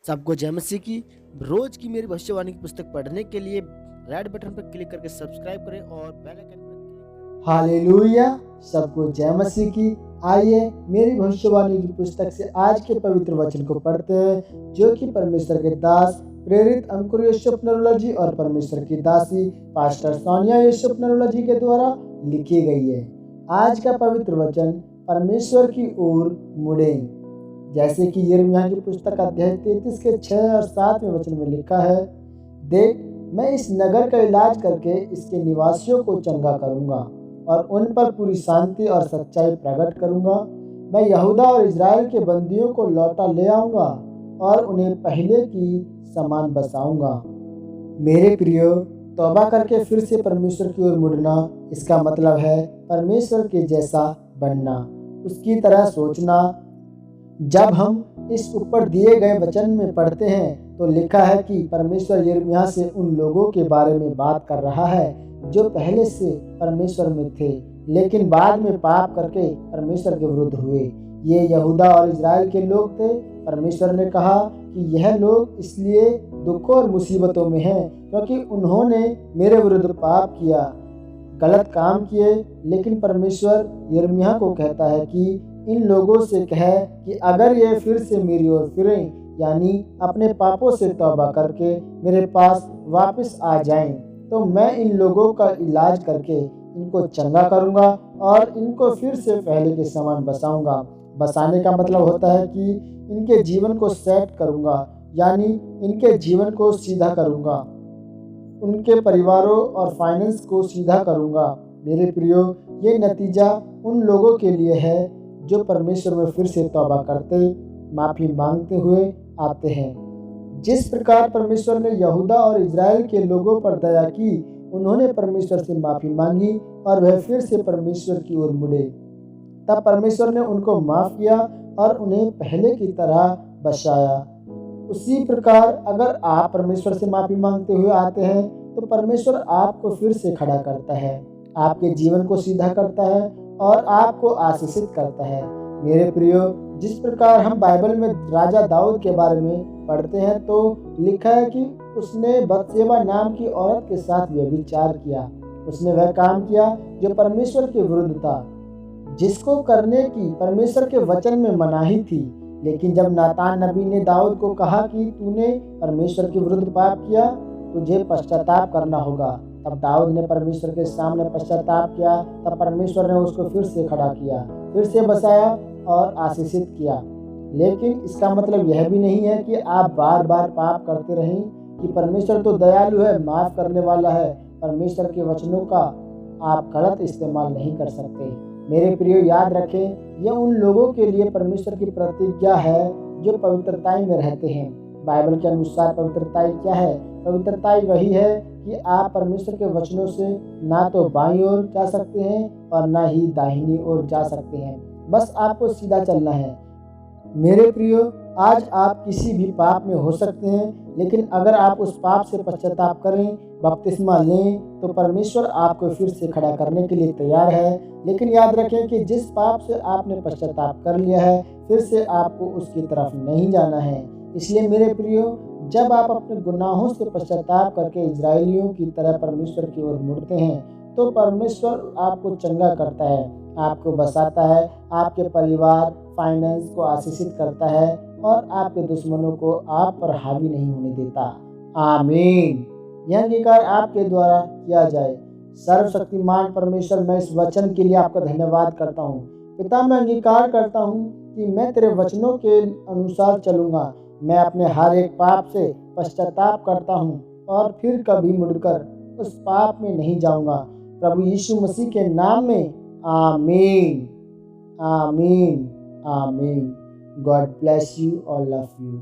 सबको जय मसीह की। रोज की मेरी भविष्यवाणी की पुस्तक पढ़ने के लिए रेड बटन पर क्लिक करके सब्सक्राइब करें और बेल आइकन पर क्लिक करें। हालेलुया। सबको जय मसीह की। आइए मेरी भविष्यवाणी की पुस्तक से आज के पवित्र वचन को पढ़ते हैं, जो कि परमेश्वर के दास प्रेरित अंकुर यूसुफ नरूला जी और परमेश्वर की दासी पास्टर सोनिया यूसुफ नरूला जी के द्वारा लिखी गई है। आज का पवित्र वचन, परमेश्वर की ओर मुड़ें। जैसे कि यिर्मयाह की पुस्तक अध्याय 33 के 6 और 7वें वचन में लिखा है, देख, मैं इस नगर का इलाज करके इसके निवासियों को चंगा करूंगा और उन पर पूरी शांति और सच्चाई प्रकट करूंगा। मैं यहूदा और इजराइल के बंदियों को लौटा ले आऊंगा और उन्हें पहले की समान बसाऊंगा। मेरे प्रियो, तौबा करके फिर से परमेश्वर की ओर मुड़ना, इसका मतलब है परमेश्वर के जैसा बनना, उसकी तरह सोचना। जब हम इस ऊपर दिए गए वचन में पढ़ते हैं तो लिखा है कि परमेश्वर यिर्मयाह से उन लोगों के बारे में बात कर रहा है जो पहले से परमेश्वर में थे, लेकिन बाद में पाप करके परमेश्वर के विरुद्ध हुए। ये यहूदा और इजराइल के लोग थे। परमेश्वर ने कहा कि यह लोग इसलिए दुखों और मुसीबतों में हैं क्योंकि उन्होंने मेरे विरुद्ध पाप किया, गलत काम किए। लेकिन परमेश्वर यिर्मयाह को कहता है कि इन लोगों से कहे कि अगर ये फिर से मेरी ओर फिरें, यानी अपने पापों से तौबा करके मेरे पास वापस आ जाएं, तो मैं इन लोगों का इलाज करके इनको चंगा करूंगा और इनको फिर से पहले के समान बसाऊंगा। बसाने का मतलब होता है कि इनके जीवन को सेट करूंगा, यानी इनके जीवन को सीधा करूंगा, उनके परिवारों और फाइनेंस को सीधा करूंगा। मेरे प्रियो, ये नतीजा उन लोगों के लिए है जो परमेश्वर में फिर से तौबा करते, माफ़ी मांगते हुए आते हैं। जिस प्रकार परमेश्वर ने यहूदा और इजराइल के लोगों पर दया की, उन्होंने परमेश्वर से माफ़ी मांगी और वह फिर से परमेश्वर की ओर मुड़े, तब परमेश्वर ने उनको माफ़ किया और उन्हें पहले की तरह बचाया। उसी प्रकार अगर आप परमेश्वर से माफ़ी मांगते हुए आते हैं तो परमेश्वर आपको फिर से खड़ा करता है, आपके जीवन को सीधा करता है और आपको आशीषित करता है। मेरे प्रियो, जिस प्रकार हम बाइबल में राजा दाऊद के बारे में पढ़ते हैं तो लिखा है कि उसने बतशेबा नाम की औरत के साथ व्यभिचार किया। उसने वह काम किया जो परमेश्वर के विरुद्ध था, जिसको करने की परमेश्वर के वचन में मनाही थी। लेकिन जब नातान नबी ने दाऊद को कहा कि तूने परमेश्वर के विरुद्ध पाप किया, तुझे पश्चाताप करना होगा, तब दाऊद ने परमेश्वर के सामने पश्चाताप किया। तब परमेश्वर ने उसको फिर से खड़ा किया, फिर से बसाया और आशीषित किया। लेकिन इसका मतलब यह भी नहीं है कि आप बार बार पाप करते रहें, कि परमेश्वर तो दयालु है, माफ़ करने वाला है। परमेश्वर के वचनों का आप गलत इस्तेमाल नहीं कर सकते। मेरे प्रियो, याद रखें, यह उन लोगों के लिए परमेश्वर की प्रतिज्ञा है जो पवित्रताई में रहते हैं। बाइबल के अनुसार पवित्रताई क्या है? पवित्रताई वही है कि आप परमेश्वर के वचनों से ना तो बाईं ओर जा सकते हैं और ना ही दाहिनी ओर जा सकते हैं, बस आपको सीधा चलना है। मेरे प्रियो, आज आप किसी भी पाप में हो सकते हैं, लेकिन अगर आप उस पाप से पश्चाताप करें, बपतिस्मा लें, तो परमेश्वर आपको फिर से खड़ा करने के लिए तैयार है। लेकिन याद रखें कि जिस पाप से आपने पश्चाताप कर लिया है, फिर से आपको उसकी तरफ नहीं जाना है। इसलिए मेरे प्रियो, जब आप अपने गुनाहों से पश्चाताप करके इजरायलियों की तरह परमेश्वर की ओर मुड़ते हैं, तो परमेश्वर आपको चंगा करता है, आपको बसाता है, आपके परिवार फाइनेंस को आशीषित करता है और आपके दुश्मनों को आप पर हावी नहीं होने देता। आमीन। यह अंगीकार आपके द्वारा किया जाए। सर्वशक्तिमान परमेश्वर, मैं इस वचन के लिए आपका धन्यवाद करता हूँ। पिता, मैं अंगीकार करता हूँ कि मैं तेरे वचनों के अनुसार चलूँगा। मैं अपने हर एक पाप से पश्चाताप करता हूँ और फिर कभी मुड़कर उस पाप में नहीं जाऊँगा। प्रभु यीशु मसीह के नाम में आमीन, आमीन, आमीन। गॉड ब्लेस यू और लव यू।